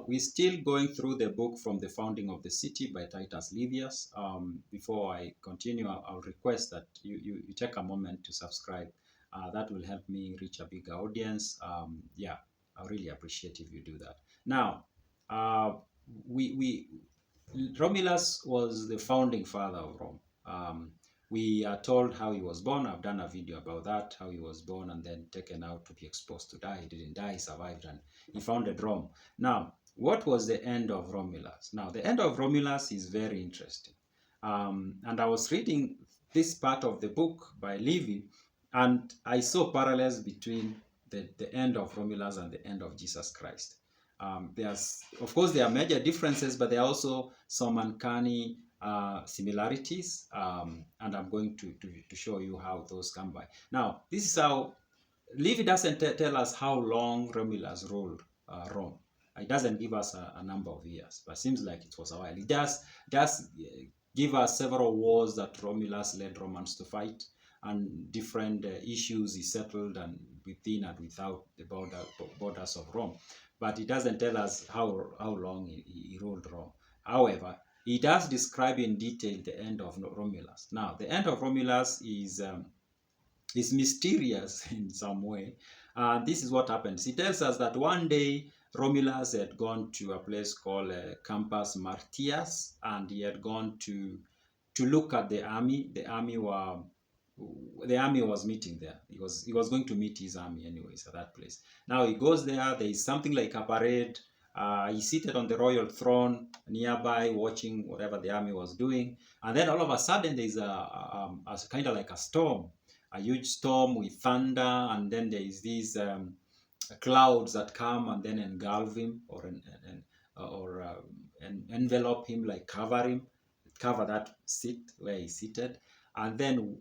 we're still going through the book from the founding of the city by Titus Livius. Before I continue, I'll request that you take a moment to subscribe. That will help me reach a bigger audience. Yeah, I really appreciate if you do that. Now, we Romulus was the founding father of Rome. We are told how he was born. I've done a video about that, how he was born and then taken out to be exposed to die. He didn't die, he survived, and he founded Rome. Now, what was the end of Romulus? Now, the end of Romulus is very interesting. And I was reading this part of the book by Livy, and I saw parallels between the end of Romulus and the end of Jesus Christ. Of course, there are major differences, but there are also some uncanny similarities, and I'm going to show you how those come by. Now, this is how Livy doesn't tell us how long Romulus ruled Rome. It doesn't give us a number of years, but it seems like it was a while. It does give us several wars that Romulus led Romans to fight, and different issues he settled, and within and without the borders of Rome. But it doesn't tell us how long he ruled Rome. However, he does describe in detail the end of Romulus. Now, the end of Romulus is mysterious in some way. This is what happens. He tells us that one day Romulus had gone to a place called Campus Martius, and he had gone to look at the army. The army was meeting there. He was going to meet his army anyways at that place. Now he goes there. There is something like a parade. He's seated on the royal throne nearby, watching whatever the army was doing. And then all of a sudden, there's a kind of like a storm, a huge storm with thunder, and then there is these clouds that come and then engulf him or envelop him, like cover that seat where he's seated. And then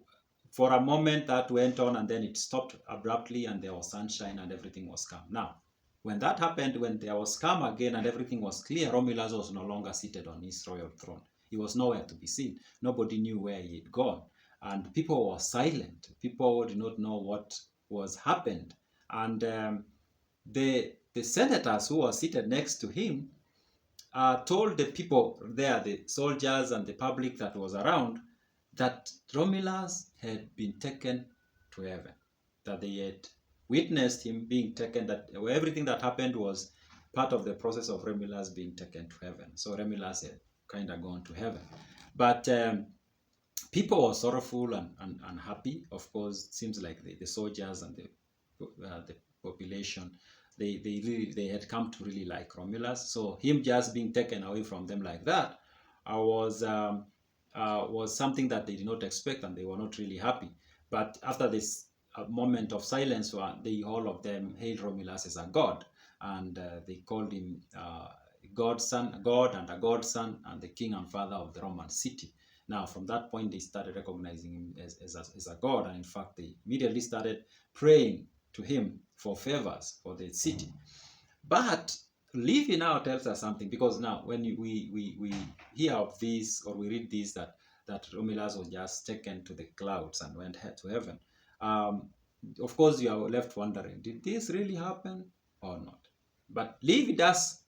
for a moment that went on, and then it stopped abruptly, and there was sunshine and everything was calm. Now, when that happened, when there was calm again and everything was clear, Romulus was no longer seated on his royal throne. He was nowhere to be seen. Nobody knew where he had gone. And people were silent. People did not know what was happened. And the senators who were seated next to him told the people there, the soldiers and the public that was around, that Romulus had been taken to heaven, that they had witnessed him being taken, that everything that happened was part of the process of Romulus being taken to heaven. So Romulus had kind of gone to heaven. But people were sorrowful and unhappy. Of course, it seems like the soldiers and the population, they had come to really like Romulus. So him just being taken away from them like that was something that they did not expect, and they were not really happy. But after this moment of silence, all of them hailed Romulus as a god, and they called him God and a godson, and the king and father of the Roman city. Now, from that point, they started recognizing him as a god, and in fact, they immediately started praying to him for favors for the city. But Livy now tells us something, because now when we hear of this, or we read this, that Romulus was just taken to the clouds and went to heaven. Of course, you are left wondering, did this really happen or not? But Livy does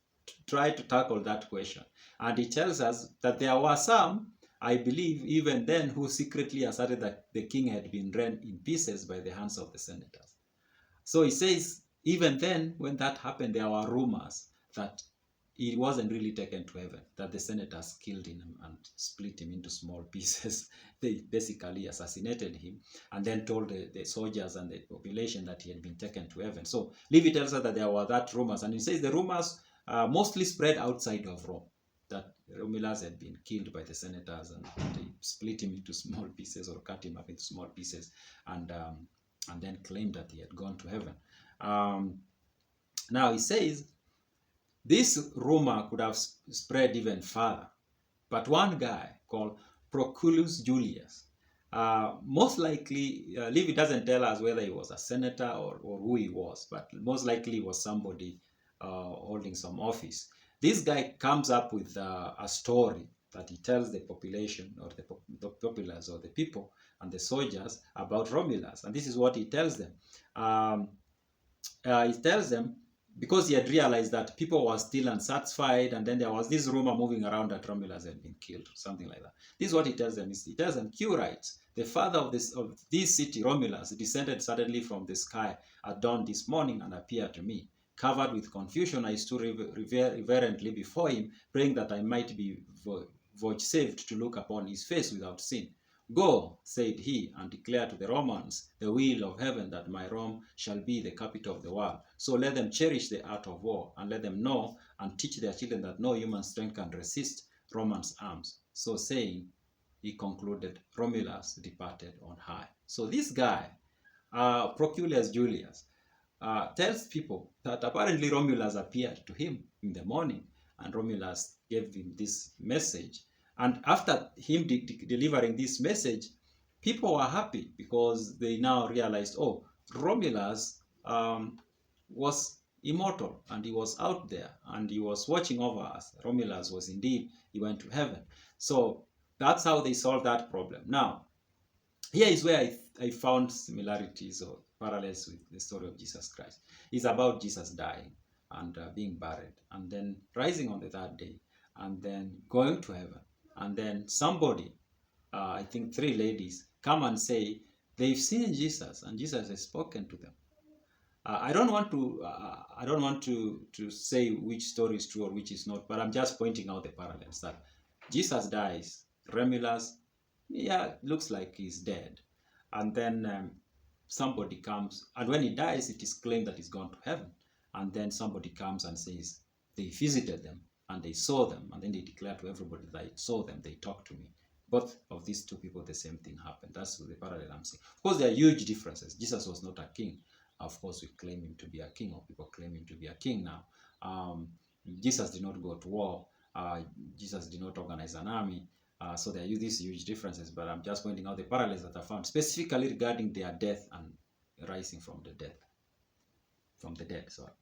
try to tackle that question. And he tells us that there were some, I believe, even then, who secretly asserted that the king had been rent in pieces by the hands of the senators. So he says, even then, when that happened, there were rumors that he wasn't really taken to heaven, that the senators killed him and split him into small pieces. They basically assassinated him and then told the soldiers and the population that he had been taken to heaven. So Livy tells us that there were that rumors, and he says the rumors mostly spread outside of Rome, that Romulus had been killed by the senators, and they split him into small pieces or cut him up into small pieces, and then claimed that he had gone to heaven. Now he says this rumor could have spread even further, but one guy called Proculus Julius, most likely, Livy doesn't tell us whether he was a senator or who he was, but most likely he was somebody holding some office. This guy comes up with a story that he tells the population, or the populace, or the people and the soldiers about Romulus. And this is what he tells them. He tells them because he had realized that people were still unsatisfied, and then there was this rumor moving around that Romulus had been killed, something like that. This is what he tells them. He tells them, Q writes, the father of this city, Romulus, descended suddenly from the sky at dawn this morning and appeared to me. Covered with confusion, I stood reverently before him, praying that I might be vouchsafed to look upon his face without sin. Go, said he, and declare to the Romans the will of heaven, that my Rome shall be the capital of the world. So let them cherish the art of war, and let them know and teach their children that no human strength can resist Romans' arms. So saying, he concluded, Romulus departed on high. So this guy, Proculus Julius, tells people that apparently Romulus appeared to him in the morning, and Romulus gave him this message. And after him delivering this message, people were happy because they now realized, oh, Romulus was immortal, and he was out there, and he was watching over us. Romulus was indeed, he went to heaven. So that's how they solved that problem. Now, here is where I found similarities or parallels with the story of Jesus Christ. It's about Jesus dying and being buried, and then rising on the third day, and then going to heaven. And then somebody, I think 3 ladies, come and say they've seen Jesus and Jesus has spoken to them. I don't want to say which story is true or which is not, but I'm just pointing out the parallels that Jesus dies, Romulus, yeah, looks like he's dead, and then somebody comes, and when he dies, it is claimed that he's gone to heaven, and then somebody comes and says they visited them and they saw them, and then they declare to everybody that I saw them, they talked to me. Both of these 2 people, the same thing happened. That's the parallel I'm saying. Of course, there are huge differences. Jesus was not a king. Of course, we claim him to be a king, or people claim him to be a king now. Jesus did not go to war. Jesus did not organize an army. So there are these huge differences, but I'm just pointing out the parallels that I found, specifically regarding their death and rising from the dead. Sorry.